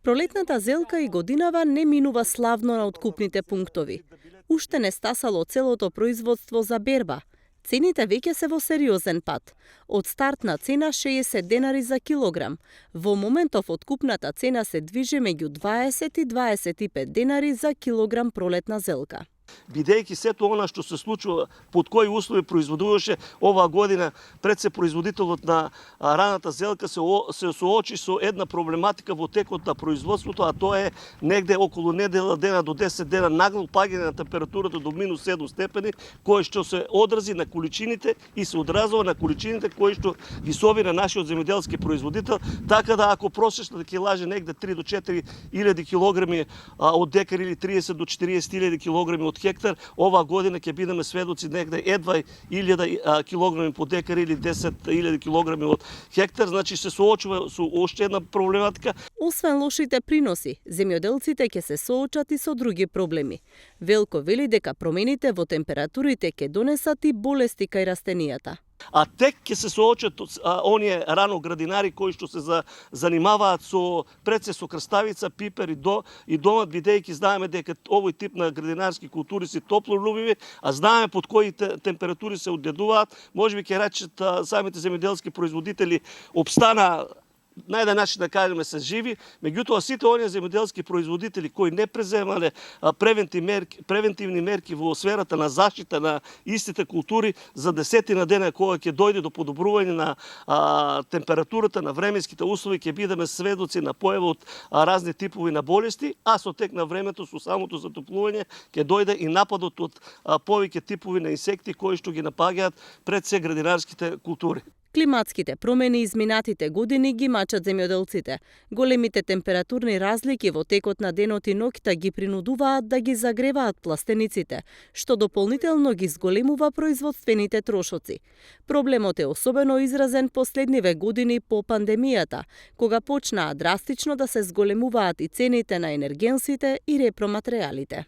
Пролетната зелка и годинава не минува славно на откупните пунктови. Уште не стасало целото производство за берба. Цените веќе се во сериозен пат. Од стартна цена 60 денари за килограм. Во моментов откупната цена се движи меѓу 20 и 25 денари за килограм пролетна зелка. Бидејќи сето она што се случува, под кои услови производуваше оваа година, пред се производителот на раната зелка се соочи со една проблематика во текот на производството, а тоа е негде околу недела дена до 10 дена нагло паѓање на температурата до минус 7 степени, кое што се одрази на количините и се одразува на количините кои што ги собира нашиот земјоделски производител, така да ако просечно ќе лаже негде 3 до 4 илјади килограми од декар или 30 до 40 илјади килограми од хектар, оваа година ќе бидеме сведоци негде едва 1000 килограми по декар или 10.000 килограми од хектар, значи се соочува со уште една проблематика. Освен лошите приноси, земјоделците ќе се соочат и со други проблеми. Велко вели дека промените во температурите ќе донесат и болести кај растенијата. А тек ќе се соочат оние рано градинари кои што се занимаваат пред се со крставица, пипер и домат, бидејќи знаеме дека овој тип на градинарски култури се топлолюбиви, а знаеме под кои температури се одгледуваат. Можеби ќе речат самите земјоделски производители обстана на еден начин да кажеме се живи, меѓутоа сите оние земјоделски производители кои не преземале превентивни мерки во сферата на заштита на истите култури за десетина дена кога ќе дојде до подобрување на температурата, на временските услови, ќе бидеме сведоци на појава од разни типови на болести, а со тек на времето, со самото затоплување, ќе дојде и нападот од повеќе типови на инсекти кои што ги напаѓаат пред се градинарските култури. Климатските промени изминатите години ги мачат земјоделците. Големите температурни разлики во текот на денот и ноќта ги принудуваат да ги загреваат пластениците, што дополнително ги зголемува производствените трошоци. Проблемот е особено изразен последниве години по пандемијата, кога почнаа драстично да се зголемуваат и цените на енергенсите и репроматеријалите.